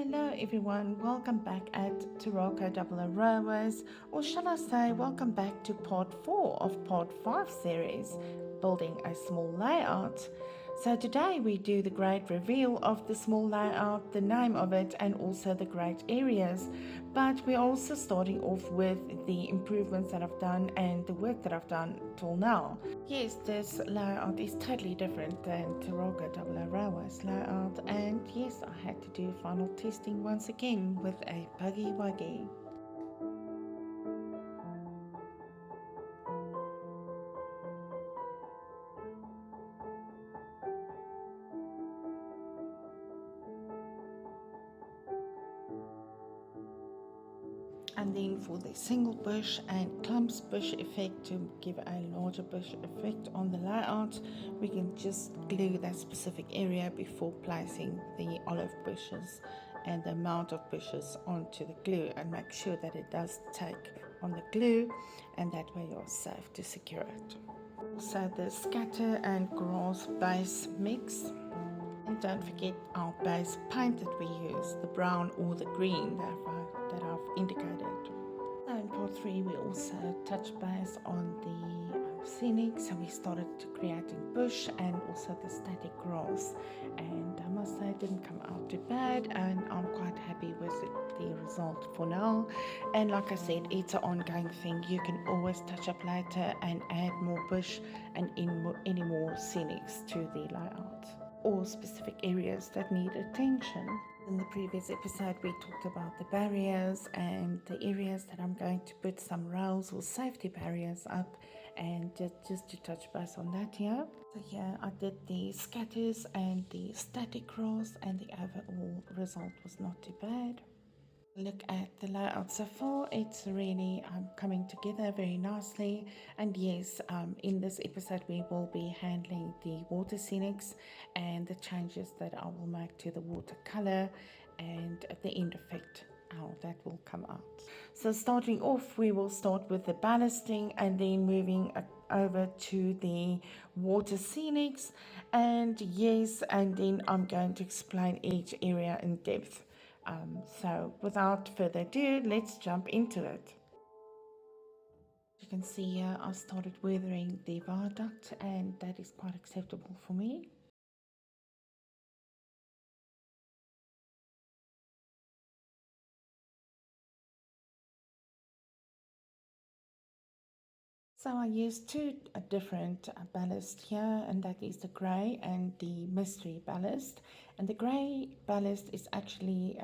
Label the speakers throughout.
Speaker 1: Hello everyone, welcome back at Taroko Double Railways, or shall I say welcome back to part 4 of part 5 series, building a small layout. So today we do the great reveal of the small layout, the name of it and also the great areas. But we're also starting off with the improvements that I've done and the work that I've done till now. Yes, this layout is totally different than Taroko Double Railways layout, and yes, I had to do final testing once again with a buggy wuggy. And then for the single bush and clumps bush effect, to give a larger bush effect on the layout, we can just glue that specific area before placing the olive bushes and the amount of bushes onto the glue, and make sure that it does take on the glue, and that way you're safe to secure it. Also the scatter and grass base mix. And don't forget our base paint that we use, the brown or the green that I've indicated. So in part 3 we also touched base on the scenic, so we started creating bush and also the static grass, and I must say it didn't come out too bad, and I'm quite happy with the result for now. And like I said, it's an ongoing thing. You can always touch up later and add more bush and any more scenics to the layout, or specific areas that need attention. In the previous episode we talked about the barriers and the areas that I'm going to put some rails or safety barriers up, and just to touch base on that here. So here I did the scatters and the static grass, and the overall result was not too bad. Look at the layout so far, it's really coming together very nicely. And yes, in this episode we will be handling the water scenics and the changes that I will make to the watercolor and the end effect, how that will come out. So starting off, we will start with the ballasting and then moving over to the water scenics, and yes, and then I'm going to explain each area in depth. So without further ado, let's jump into it. You can see here I started weathering the viaduct, and that is quite acceptable for me. So I used two different ballast here, and that is the grey and the mystery ballast. And the grey ballast is actually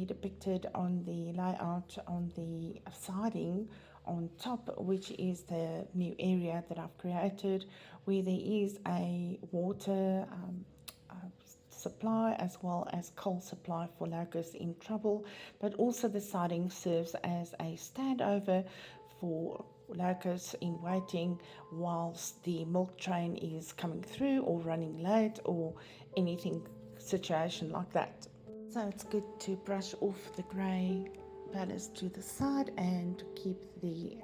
Speaker 1: depicted on the layout on the siding on top, which is the new area that I've created, where there is a water supply as well as coal supply for locusts in trouble, but also the siding serves as a standover for locusts in waiting whilst the milk train is coming through or running late or anything situation like that. So it's good to brush off the grey ballast to the side and keep the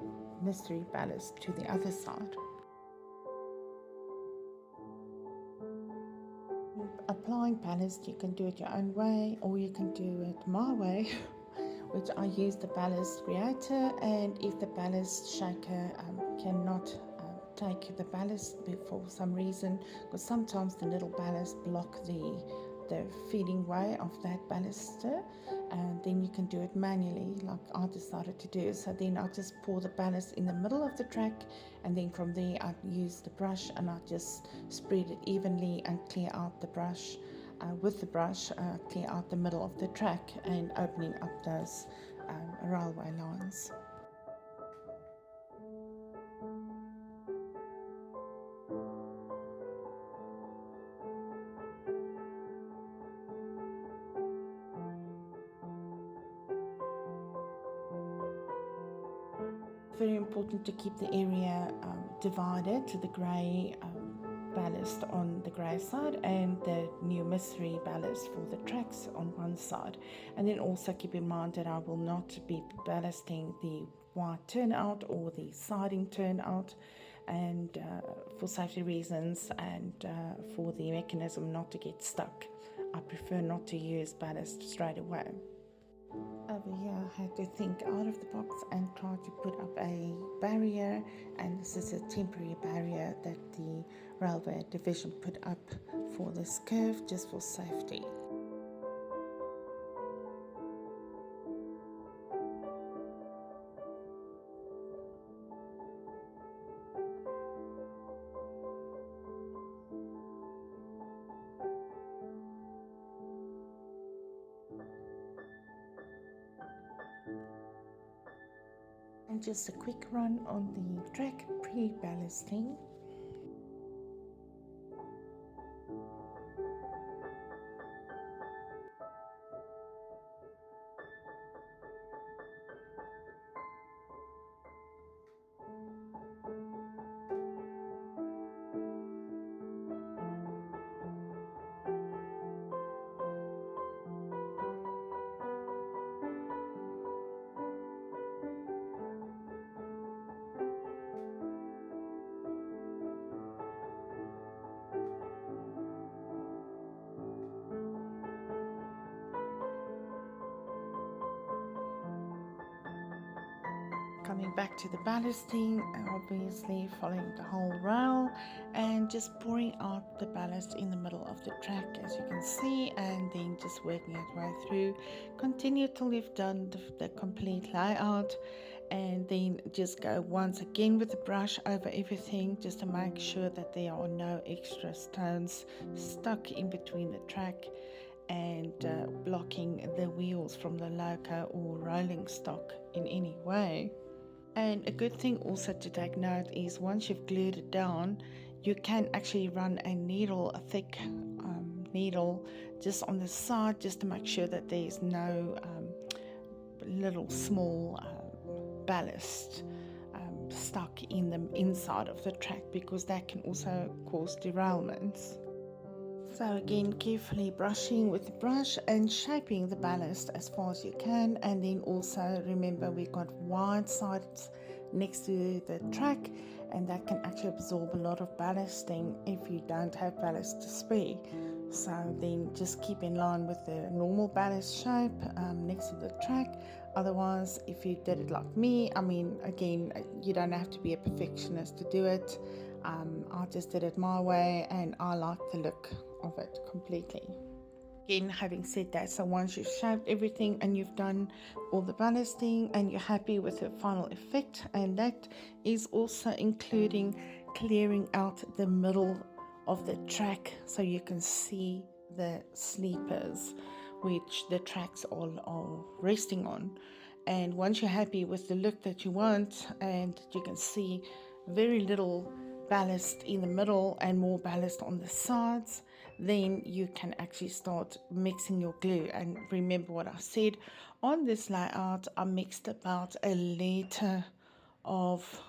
Speaker 1: mystery ballast to the other side. Applying ballast, you can do it your own way or you can do it my way, which I use the ballast creator, and if the ballast shaker cannot take the ballast for some reason, because sometimes the little ballast block the feeding way of that ballaster, and then you can do it manually like I decided to do. So then I just pour the ballast in the middle of the track, and then from there I use the brush and I just spread it evenly and clear out the brush with the brush, clear out the middle of the track and opening up those railway lines. Very important to keep the area divided to the grey ballast on the grey side and the new mystery ballast for the tracks on one side. And then also keep in mind that I will not be ballasting the white turnout or the siding turnout, and for safety reasons and for the mechanism not to get stuck, I prefer prefer not to use ballast straight away. Over here I had to think out of the box and try to put up a barrier, and this is a temporary barrier that the railway division put up for this curve just for safety. And just a quick run on the track pre-ballasting. Coming back to the ballasting, obviously following the whole rail and just pouring out the ballast in the middle of the track, as you can see, and then just working it right through. Continue till you've done the complete layout, and then just go once again with the brush over everything just to make sure that there are no extra stones stuck in between the track and blocking the wheels from the loco or rolling stock in any way. And a good thing also to take note is once you've glued it down, you can actually run a needle, a thick needle, just on the side, just to make sure that there's no little small ballast stuck in the inside of the track, because that can also cause derailments. So again, carefully brushing with the brush and shaping the ballast as far as you can, and then also remember we've got wide sides next to the track, and that can actually absorb a lot of ballasting if you don't have ballast to spare. So then just keep in line with the normal ballast shape next to the track. Otherwise, if you did it like me, I mean, again, you don't have to be a perfectionist to do it. I just did it my way and I like the look of it completely. Again, having said that, so once you've shaped everything and you've done all the ballasting and you're happy with the final effect, and that is also including clearing out the middle of the track so you can see the sleepers which the tracks are resting on. And once you're happy with the look that you want, and you can see very little ballast in the middle and more ballast on the sides, then you can actually start mixing your glue. And remember what I said, on this layout I mixed about 1 liter of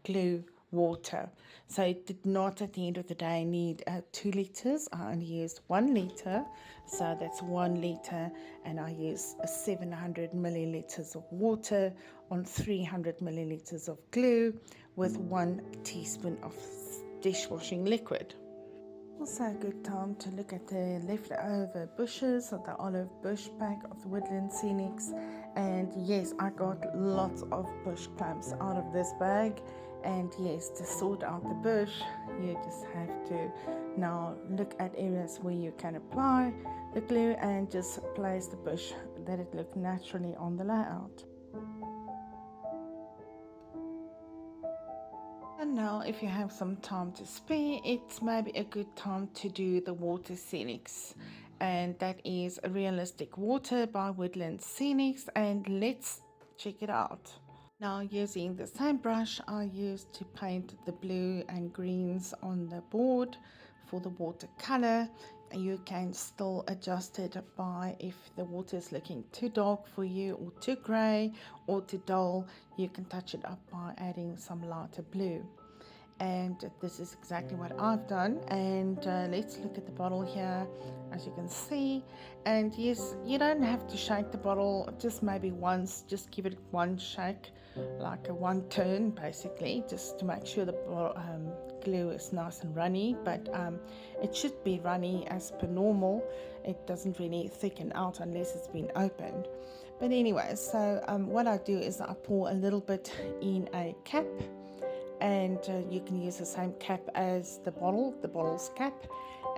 Speaker 1: glue water, so it did not at the end of the day need 2 liters. I only used 1 liter, so that's 1 liter, and I used 700 milliliters of water on 300 milliliters of glue with 1 teaspoon of dishwashing liquid. Also a good time to look at the leftover bushes of the olive bush pack of the Woodland Scenics. And yes, I got lots of bush clumps out of this bag. And yes, to sort out the bush, you just have to now look at areas where you can apply the glue and just place the bush, let it look naturally on the layout. And now, if you have some time to spare, it's maybe a good time to do the water scenics, and that is Realistic Water by Woodland Scenics, and let's check it out. Now, using the same brush I used to paint the blue and greens on the board for the watercolor, you can still adjust it by, if the water is looking too dark for you or too grey or too dull, you can touch it up by adding some lighter blue. And this is exactly what I've done. And let's look at the bottle here, as you can see. And yes, you don't have to shake the bottle, just maybe once, just give it one shake like a one turn basically, just to make sure the glue is nice and runny, but it should be runny as per normal. It doesn't really thicken out unless it's been opened. But anyway, so what I do is I pour a little bit in a cap, and you can use the same cap as the bottle's cap,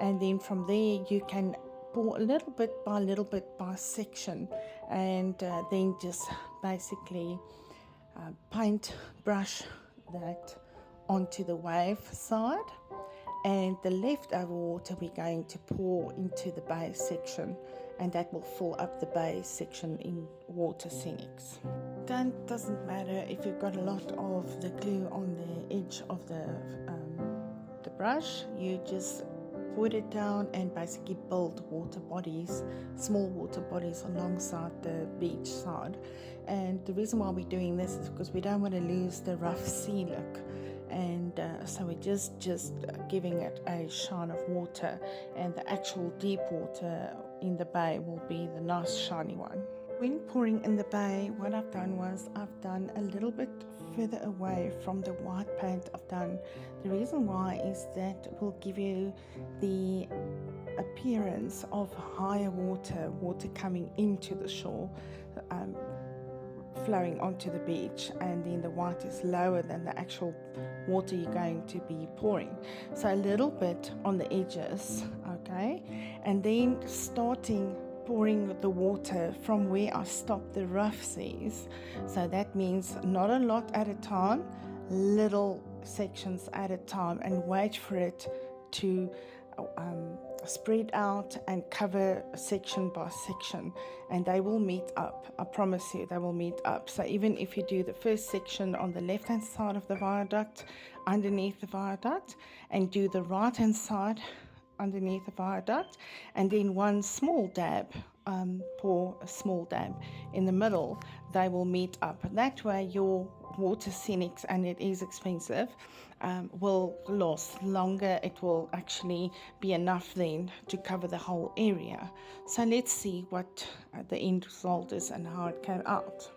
Speaker 1: and then from there you can pour a little bit by section, and then just basically paint brush that onto the wave side, and the leftover water we're going to pour into the base section, and that will fill up the base section in water scenics. Then it doesn't matter if you've got a lot of the glue on the edge of the brush, you just put it down and basically build water bodies, small water bodies alongside the beach side. And the reason why we're doing this is because we don't want to lose the rough sea look, and so we're just giving it a shine of water, and the actual deep water in the bay will be the nice shiny one. When pouring in the bay, what I've done was I've done a little bit further away from the white paint I've done. The reason why is that it will give you the appearance of higher water coming into the shore, flowing onto the beach, and then the white is lower than the actual water you're going to be pouring. So a little bit on the edges, okay, and then starting pouring the water from where I stopped the rough seas. So that means not a lot at a time, little sections at a time, and wait for it to spread out and cover section by section, and they will meet up. I promise you, they will meet up. So even if you do the first section on the left hand side of the viaduct, underneath the viaduct, and do the right hand side underneath the viaduct, and then one small dab, pour a small dab in the middle, they will meet up. That way your water scenics, and it is expensive, will last longer. It will actually be enough then to cover the whole area. So let's see what the end result is and how it came out.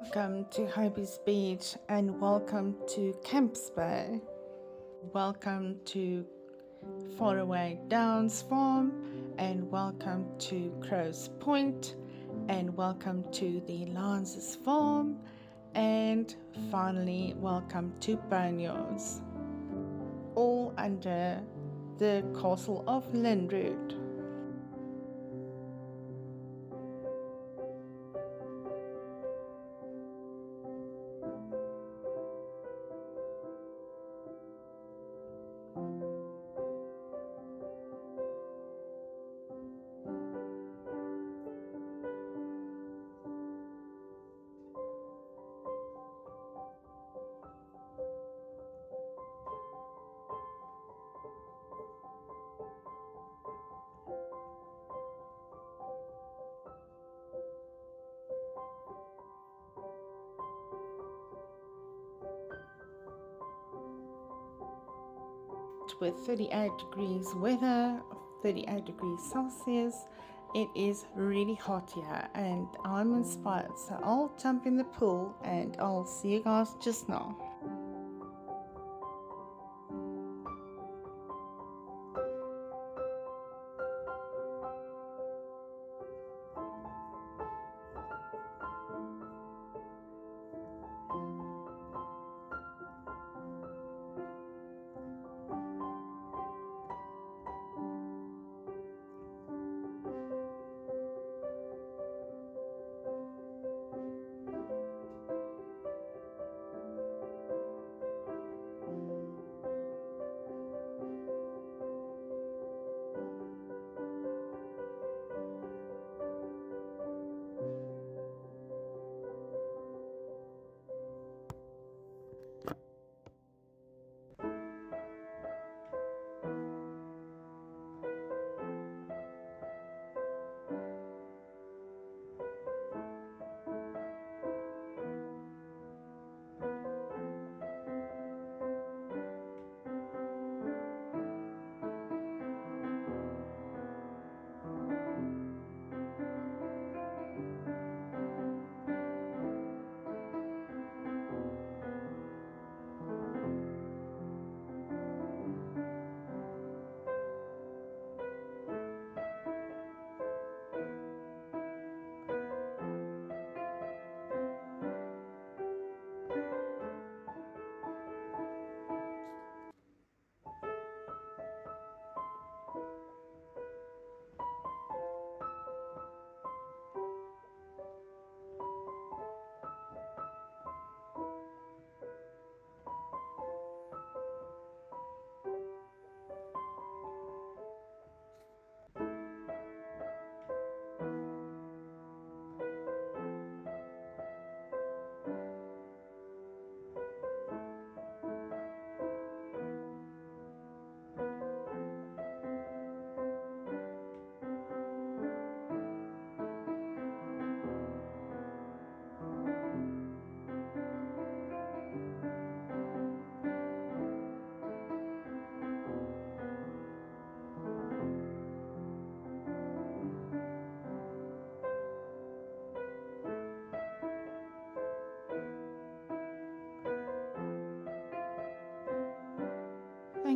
Speaker 1: Welcome to Hobie's Beach, and welcome to CAMPSBAY. Welcome to Faraway Downs Farm, and welcome to CROWSPOINT, and welcome to the LIZZIES Farm, and finally welcome to BONEYARDS, all under the Castle of Lindenrud. With 38 degrees weather, 38 degrees Celsius, it is really hot here, and I'm inspired, so I'll jump in the pool and I'll see you guys just now.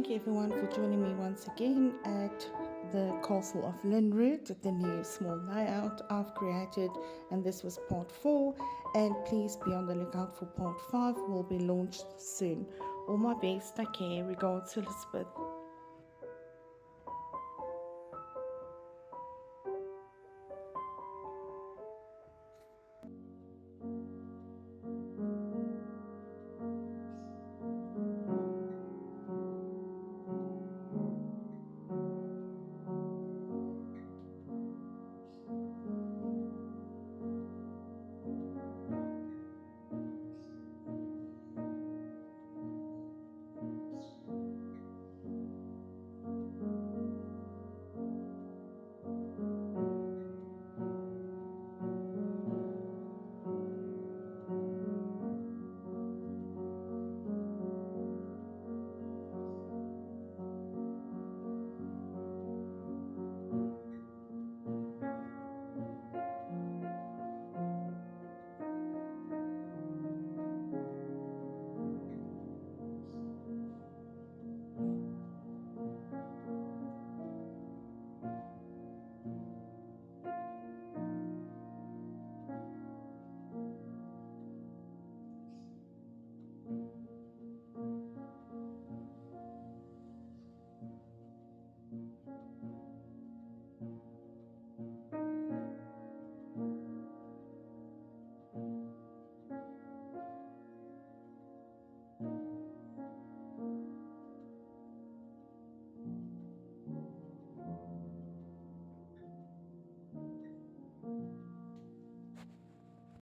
Speaker 1: thank you everyone for joining me once again at the Castle of Linwood, the new small layout I've created, and this was part 4, and please be on the lookout for part 5, will be launched soon. All my best, take care, regards Elizabeth.